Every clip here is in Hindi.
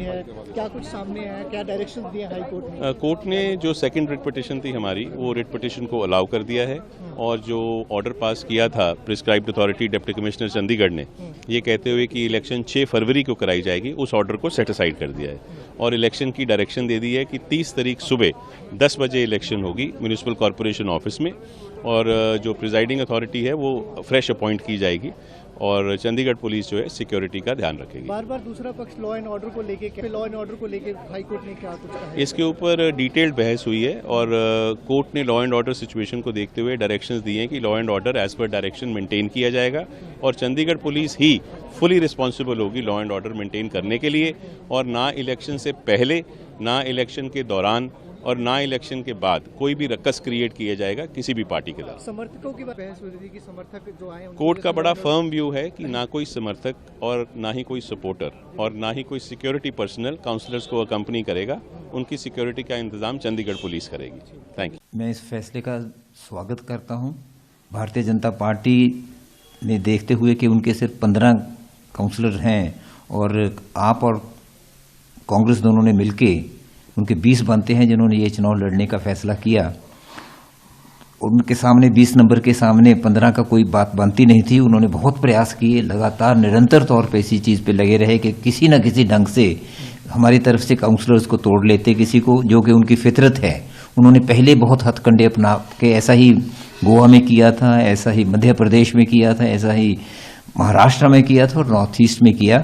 है, क्या कुछ सामने है, क्या डायरेक्शन दिए हाई कोर्ट ने? कोर्ट ने जो सेकंड रिट पिटिशन थी हमारी, वो रिट पिटिशन को अलाउ कर दिया है और जो ऑर्डर पास किया था prescribed authority deputy commissioner Chandigarh ने, ये कहते हुए कि इलेक्शन 6 फरवरी को कराई जाएगी, उस ऑर्डर को सेट असाइड कर दिया है और इलेक्शन की डायरेक्शन दे दी है कि 30 तारीख सुबह 10 बजे इलेक्शन होगी म्यूनिसिपल कॉर्पोरेशन ऑफिस में और जो प्रिजाइडिंग अथॉरिटी है वो फ्रेश अपॉइंट की जाएगी और चंडीगढ़ पुलिस जो है सिक्योरिटी का ध्यान रखेगी। बार बार दूसरा पक्ष लॉ एंड ऑर्डर को लेके हाई कोर्ट ने क्या कुछ कहा है? इसके ऊपर डिटेल्ड बहस हुई है और कोर्ट ने लॉ एंड ऑर्डर सिचुएशन को देखते हुए डायरेक्शंस दिए हैं कि law and order as per direction maintain किया जाएगा और चंडीगढ़ पुलिस ही फुली रिस्पॉन्सिबल होगी लॉ एंड ऑर्डर मेंटेन करने के लिए और ना इलेक्शन से पहले, ना इलेक्शन के दौरान और ना इलेक्शन के बाद कोई भी रक्कस क्रिएट किया जाएगा किसी भी पार्टी के साथ। समर्थकों की बहस हो रही थी कि समर्थक जो आए, कोर्ट का बड़ा फर्म व्यू है कि ना कोई समर्थक और ना ही कोई सपोर्टर और ना ही कोई सिक्योरिटी पर्सनल काउंसलर्स को अकम्पनी करेगा, उनकी सिक्योरिटी का इंतजाम चंडीगढ़ पुलिस करेगी। Thank you. मैं इस फैसले का स्वागत करता हूं। भारतीय जनता पार्टी ने देखते हुए कि उनके सिर्फ 15 काउंसलर हैं और आप और कांग्रेस दोनों ने मिलके उनके 20 बनते हैं जिन्होंने ये चुनाव लड़ने का फैसला किया, उनके सामने 20 नंबर के सामने 15 का कोई बात बनती नहीं थी। उन्होंने बहुत प्रयास किए, लगातार निरंतर तौर पे इसी चीज़ पे लगे रहे कि किसी न किसी ढंग से हमारी तरफ से काउंसलर्स को तोड़ लेते किसी को, जो कि उनकी फितरत है। उन्होंने पहले बहुत हथकंडे अपना के, ऐसा ही गोवा में किया था, ऐसा ही मध्य प्रदेश में किया था, ऐसा ही महाराष्ट्र में किया था और नॉर्थ ईस्ट में किया।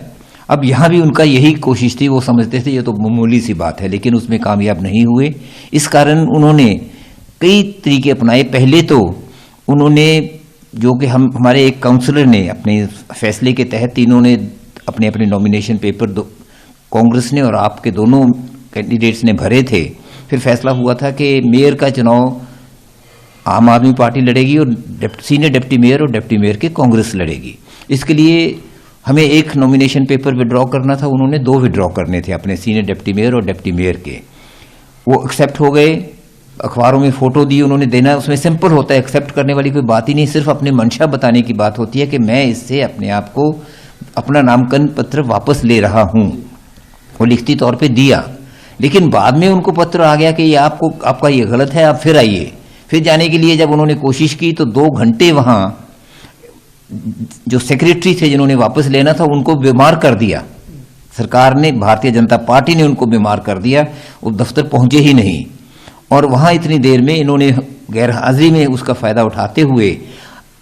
अब यहाँ भी उनका यही कोशिश थी, वो समझते थे ये तो मामूली सी बात है, लेकिन उसमें कामयाब नहीं हुए। इस कारण उन्होंने कई तरीके अपनाए। पहले तो उन्होंने, जो कि हमारे एक काउंसलर ने अपने फैसले के तहत, तीनों ने अपने अपने नॉमिनेशन पेपर कांग्रेस ने और आपके दोनों कैंडिडेट्स ने भरे थे। फिर फैसला हुआ था कि मेयर का चुनाव आम आदमी पार्टी लड़ेगी और सीनियर डिप्टी मेयर और डिप्टी मेयर के कांग्रेस लड़ेगी। इसके लिए हमें एक नॉमिनेशन पेपर विड्रॉ करना था, उन्होंने 2 विड्रॉ करने थे अपने सीनियर डिप्टी मेयर और डिप्टी मेयर के। वो एक्सेप्ट हो गए, अखबारों में फोटो दी उन्होंने देना, उसमें सिंपल होता है, एक्सेप्ट करने वाली कोई बात ही नहीं, सिर्फ अपने मंशा बताने की बात होती है कि मैं इससे अपने आप को, अपना नामांकन पत्र वापस ले रहा हूं। वो लिखती तौर पे दिया, लेकिन बाद में उनको पत्र आ गया कि ये आपका ये गलत है, आप फिर आइए। फिर जाने के लिए जब उन्होंने कोशिश की तो 2 घंटे वहां जो सेक्रेटरी थे जिन्होंने वापस लेना था उनको बीमार कर दिया। सरकार ने, भारतीय जनता पार्टी ने उनको बीमार कर दिया, वो दफ्तर पहुंचे ही नहीं। और वहां इतनी देर में इन्होंने गैर हाजिरी में उसका फायदा उठाते हुए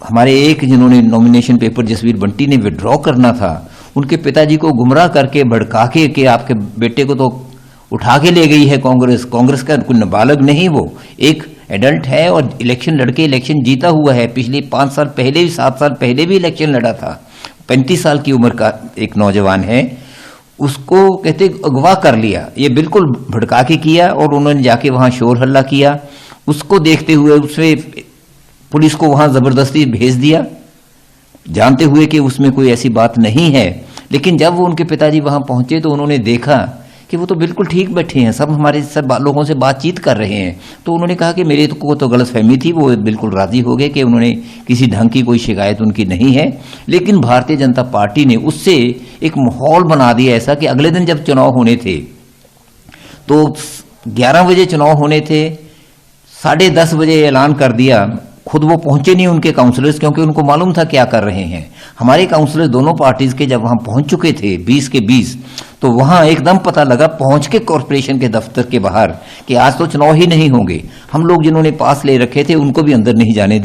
हमारे एक जिन्होंने नॉमिनेशन पेपर जसवीर बंटी ने विड्रॉ करना था, उनके पिताजी को गुमराह करके, भड़का के कि आपके बेटे को तो उठा के ले गई है कांग्रेस का कोई नाबालग नहीं, वो एक एडल्ट है और इलेक्शन लड़के इलेक्शन जीता हुआ है। पिछले 5 साल पहले भी, 7 साल पहले भी इलेक्शन लड़ा था। 35 साल की उम्र का एक नौजवान है, उसको कहते अगवा कर लिया। ये बिल्कुल भड़का के किया और उन्होंने जाके वहां शोर हल्ला किया। उसको देखते हुए उसमें पुलिस को वहां जबरदस्ती भेज दिया, जानते हुए कि उसमें कोई ऐसी बात नहीं है। लेकिन जब वो उनके पिताजी वहां पहुंचे तो उन्होंने देखा कि वो तो बिल्कुल ठीक बैठे हैं, सब लोगों से बातचीत कर रहे हैं। तो उन्होंने कहा कि मेरे को तो गलतफहमी थी, वो बिल्कुल राजी हो गए कि उन्होंने किसी ढंग की कोई शिकायत उनकी नहीं है। लेकिन भारतीय जनता पार्टी ने उससे एक माहौल बना दिया ऐसा कि अगले दिन जब चुनाव होने थे तो 11 बजे चुनाव होने थे, 10:30 बजे ऐलान कर दिया। खुद वो पहुंचे नहीं उनके काउंसलर्स, क्योंकि उनको मालूम था क्या कर रहे हैं। हमारे काउंसलर दोनों पार्टीज के जब वहां पहुंच चुके थे 20 के 20, तो वहां एकदम पता लगा पहुंच के कॉर्पोरेशन के दफ्तर के बाहर कि आज तो चुनाव ही नहीं होंगे। हम लोग जिन्होंने पास ले रखे थे उनको भी अंदर नहीं जाने दिया।